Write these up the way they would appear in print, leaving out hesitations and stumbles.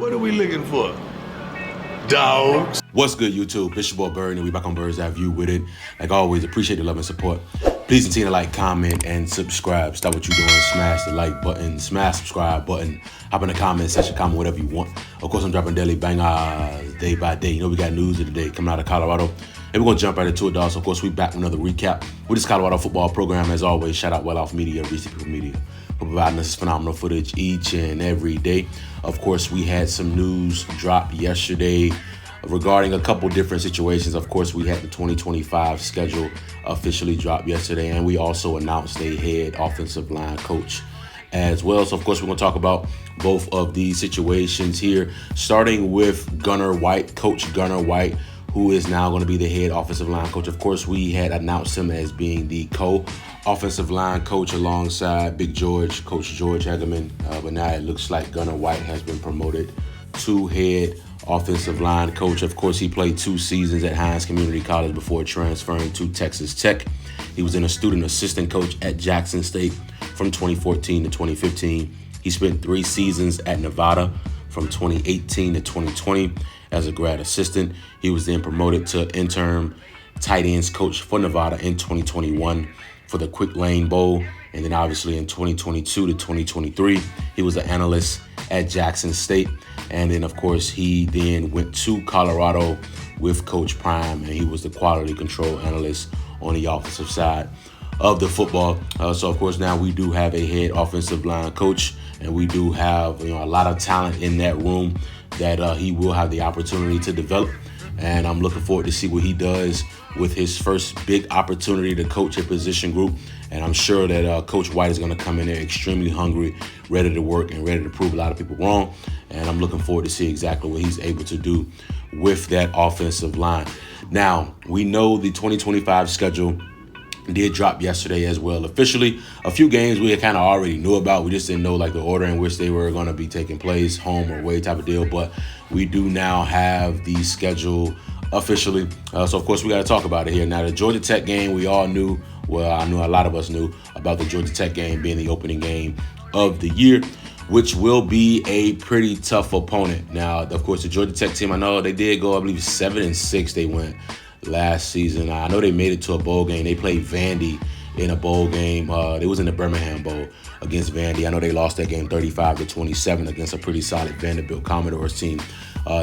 What are we looking for? Dogs. What's good, YouTube? It's your boy Bird, and we back on Bird's Eye View with it. Like always, appreciate the love and support. Please continue to like, comment, and subscribe. Stop what you're doing. Smash the like button, smash subscribe button. Hop in the comment section, comment whatever you want. Of course, I'm dropping daily bangers day by day. You know, we got news of the day coming out of Colorado. And we're going to jump right into it, dog. So, of course, we back with another recap with this Colorado football program. As always, shout out Well Off Media, Reese People Media, for providing us phenomenal footage each and every day. Of course, we had some news drop yesterday regarding a couple different situations. Of course, we had the 2025 schedule officially dropped yesterday, and we also announced a head offensive line coach as well. So, of course, we're going to talk about both of these situations here, starting with Gunnar White, Coach Gunnar White, who is now going to be the head offensive line coach. Of course, we had announced him as being the co-offensive line coach alongside Big George, Coach George Hagerman. But now it looks like Gunnar White has been promoted to head offensive line coach. Of course, he played 2 seasons at Hines Community College before transferring to Texas Tech. He was a student assistant coach at Jackson State from 2014 to 2015. He spent 3 seasons at Nevada from 2018 to 2020 as a grad assistant. He was then promoted to interim tight ends coach for Nevada in 2021 for the Quick Lane Bowl. And then obviously in 2022 to 2023, he was an analyst at Jackson State. And then, of course, he then went to Colorado with Coach Prime, and he was the quality control analyst on the offensive side of the football. So, of course, now we do have a head offensive line coach, and we do have a lot of talent in that room that he will have the opportunity to develop. And I'm looking forward to see what he does with his first big opportunity to coach a position group. And I'm sure that Coach White is going to come in there extremely hungry, ready to work, and ready to prove a lot of people wrong. And I'm looking forward to see exactly what he's able to do with that offensive line. Now, we know the 2025 schedule did drop yesterday as well. Officially, a few games we kind of already knew about. We just didn't know like the order in which they were going to be taking place, home or away type of deal. But we do now have the schedule officially. So, of course, we got to talk about it here. Now, the Georgia Tech game, we all knew. Well, I knew a lot of us knew about the Georgia Tech game being the opening game of the year, which will be a pretty tough opponent. Now, of course, the Georgia Tech team, I know they did go, I believe, 7-6 they went last season. I know they made it to a bowl game. They played Vandy in a bowl game. It was in the Birmingham Bowl against Vandy. I know they lost that game 35-27 against a pretty solid Vanderbilt Commodores team.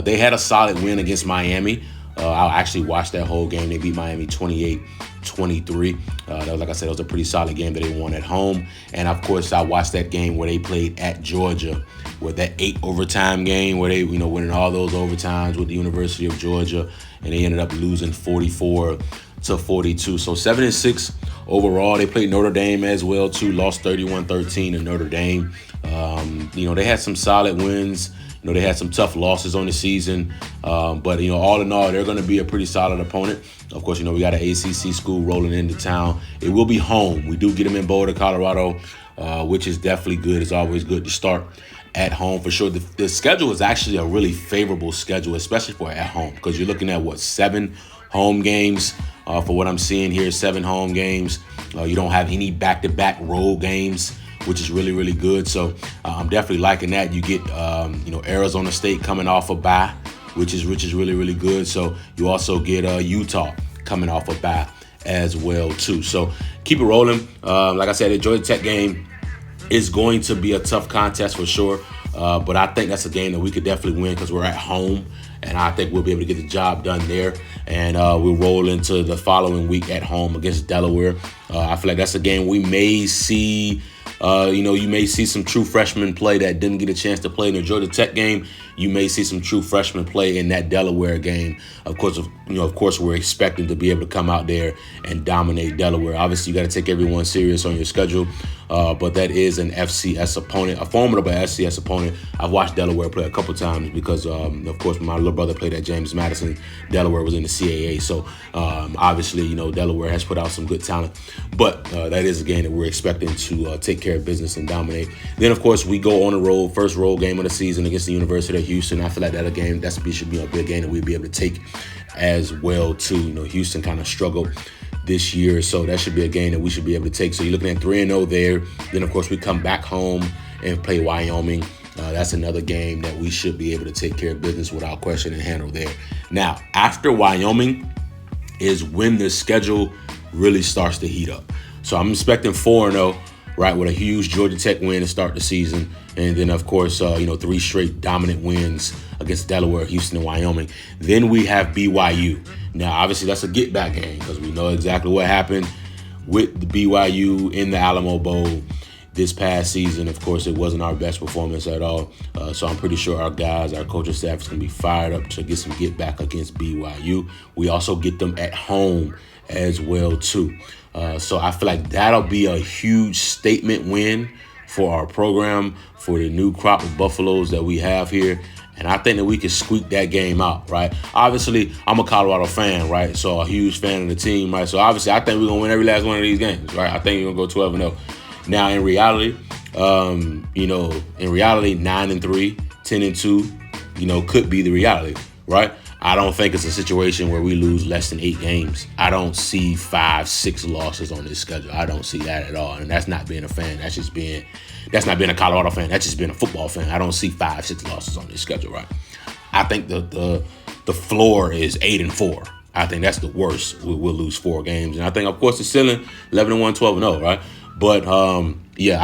They had a solid win against Miami. I actually watched that whole game. They beat Miami 28-23. That was, like I said, it was a pretty solid game that they won at home. And, of course, I watched that game where they played at Georgia, with that 8 overtime game where they, winning all those overtimes with the University of Georgia. And they ended up losing 44-42. So 7-6 overall. They played Notre Dame as well, too. Lost 31-13 to Notre Dame. They had some solid wins. They had some tough losses on the season. But, all in all, they're going to be a pretty solid opponent. Of course, we got an ACC school rolling into town. It will be home. We do get them in Boulder, Colorado, which is definitely good. It's always good to start at home for sure. The schedule is actually a really favorable schedule, especially for at home, because you're looking at, 7 home games for what I'm seeing here, 7 home games. You don't have any back-to-back road games, which is really, really good. So I'm definitely liking that. You get, Arizona State coming off a bye, which is really, really good. So you also get Utah coming off a bye as well, too. So keep it rolling. Like I said, the Georgia Tech game is going to be a tough contest for sure. But I think that's a game that we could definitely win because we're at home. And I think we'll be able to get the job done there. And we'll roll into the following week at home against Delaware. I feel like that's a game we may see. You may see some true freshmen play that didn't get a chance to play in the Georgia Tech game. You may see some true freshmen play in that Delaware game. Of course, we're expecting to be able to come out there and dominate Delaware. Obviously, you got to take everyone serious on your schedule. But that is an FCS opponent, a formidable FCS opponent. I've watched Delaware play a couple times because, of course, my little brother played at James Madison. Delaware was in the CAA. So, obviously, Delaware has put out some good talent. But that is a game that we're expecting to take care of business and dominate. Then, of course, we go on the road, first road game of the season against the University of Houston. I feel like that should be a big game that we'll be able to take as well, too. Houston kind of struggled this year, so that should be a game that we should be able to take. So you're looking at 3-0 there. Then, of course, we come back home and play Wyoming. That's another game that we should be able to take care of business without question and handle there. Now, after Wyoming is when the schedule really starts to heat up. So I'm expecting 4-0, right, with a huge Georgia Tech win to start the season. And then, of course, 3 straight dominant wins against Delaware, Houston, and Wyoming. Then we have BYU. Now, obviously, that's a get-back game because we know exactly what happened with the BYU in the Alamo Bowl this past season. Of course, it wasn't our best performance at all. So I'm pretty sure our guys, our coaching staff is going to be fired up to get some get-back against BYU. We also get them at home as well, too. So I feel like that'll be a huge statement win for our program, for the new crop of Buffaloes that we have here. And I think that we can squeak that game out, right? Obviously, I'm a Colorado fan, right? So a huge fan of the team, right? So obviously, I think we're going to win every last one of these games, right? I think we're going to go 12-0. Now, in reality, 9-3, 10-2, could be the reality, right? I don't think it's a situation where we lose less than 8 games. I don't see 5-6 losses on this schedule. I don't see that at all. And that's not being a fan. That's not being a Colorado fan. That's just being a football fan. I don't see 5-6 losses on this schedule, right? I think the floor is 8-4. I think that's the worst. We'll lose 4 games. And I think, of course, the ceiling, 11-1, 12-0, right? But, I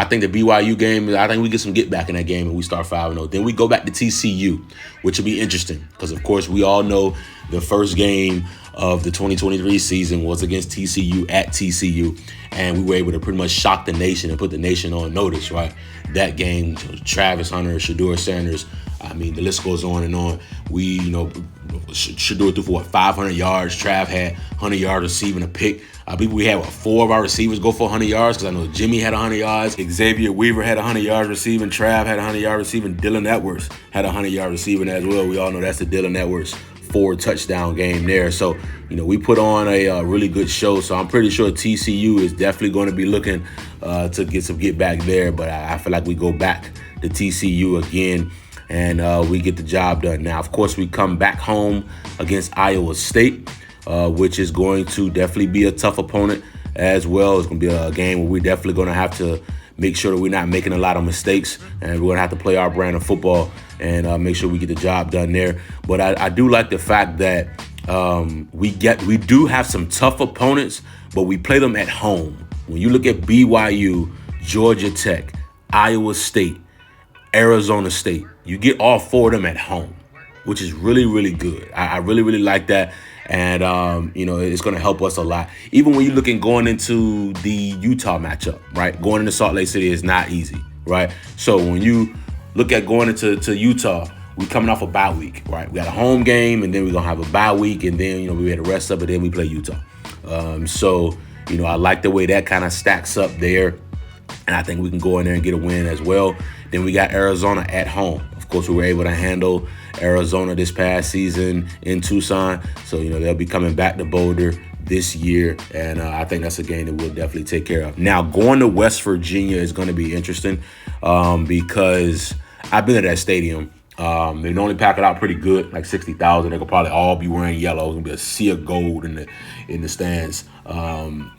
think the BYU game, I think we get some get back in that game and we start 5-0. Then we go back to TCU, which will be interesting because, of course, we all know the first game of the 2023 season was against TCU at TCU. And we were able to pretty much shock the nation and put the nation on notice, right? That game, Travis Hunter, Shedeur Sanders, I mean, the list goes on and on. We, Shedeur threw for 500 yards. Trav had 100 yards receiving a pick. I believe we had 4 of our receivers go for 100 yards because I know Jimmy had 100 yards. Xavier Weaver had 100 yards receiving. Trav had 100 yards receiving. Dylan Edwards had 100 yards receiving as well. We all know that's the Dylan Edwards 4 touchdown game there. So, we put on a really good show. So I'm pretty sure TCU is definitely going to be looking to get some get back there. But I feel like we go back to TCU again and we get the job done. Now, of course, we come back home against Iowa State, which is going to definitely be a tough opponent as well. It's going to be a game where we're definitely going to have to make sure that we're not making a lot of mistakes, and we're going to have to play our brand of football and make sure we get the job done there. But I do like the fact that we do have some tough opponents, but we play them at home. When you look at BYU, Georgia Tech, Iowa State, Arizona State, you get all 4 of them at home, which is really, really good. I really, really like that. And, it's going to help us a lot. Even when you're looking going into the Utah matchup, right? Going into Salt Lake City is not easy, right? So when you look at going into Utah, we're coming off a bye week, right? We got a home game, and then we're going to have a bye week, and then, we had the rest of it, then we play Utah. I like the way that kind of stacks up there. And I think we can go in there and get a win as well. Then we got Arizona at home. Of course, we were able to handle Arizona this past season in Tucson. So, they'll be coming back to Boulder this year. And I think that's a game that we'll definitely take care of. Now, going to West Virginia is going to be interesting because I've been to that stadium. They normally pack it out pretty good, like 60,000. They could probably all be wearing yellow. It's going to be a sea of gold in the stands.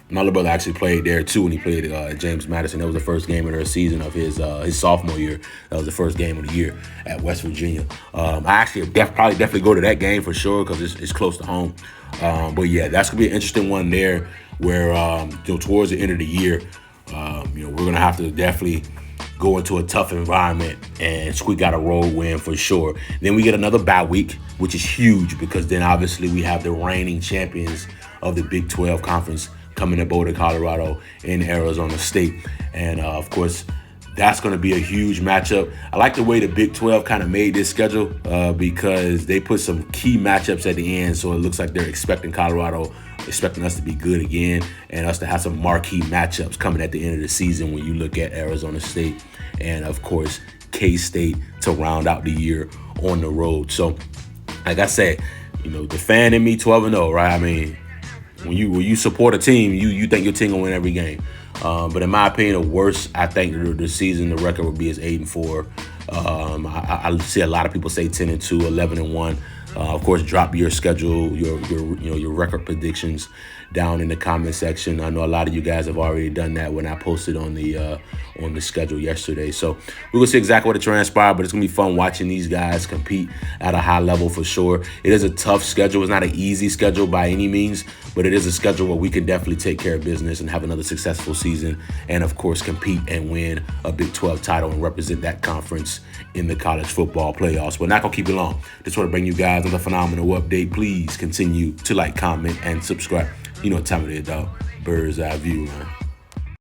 My little brother actually played there too when he played at James Madison. That was the first game of their season of his sophomore year. That was the first game of the year at West Virginia. I actually definitely go to that game for sure because it's close to home. But yeah, that's gonna be an interesting one there. Where towards the end of the year, we're gonna have to definitely go into a tough environment and squeak out a road win for sure. Then we get another bye week, which is huge because then obviously we have the reigning champions of the Big 12 Conference coming to Boulder, Colorado, in Arizona State. And, of course, that's going to be a huge matchup. I like the way the Big 12 kind of made this schedule because they put some key matchups at the end, so it looks like they're expecting us to be good again and us to have some marquee matchups coming at the end of the season when you look at Arizona State and, of course, K-State to round out the year on the road. So, like I said, the fan in me, 12-0, right? I mean, when you support a team, you think your team will win every game. But in my opinion, the worst I think the season, the record would be is 8-4. I see a lot of people say 10-2, 11-1. Of course, drop your schedule, your record predictions down in the comment section. I know a lot of you guys have already done that when I posted on the schedule yesterday. So we're gonna see exactly what it transpired, but it's gonna be fun watching these guys compete at a high level for sure. It is a tough schedule. It's not an easy schedule by any means, but it is a schedule where we can definitely take care of business and have another successful season, and of course compete and win a Big 12 title and represent that conference in the college football playoffs. But not gonna keep it long. Just want to bring you guys another phenomenal update. Please continue to like, comment, and subscribe. You know what time it is, dog. Bird's Eye View, man.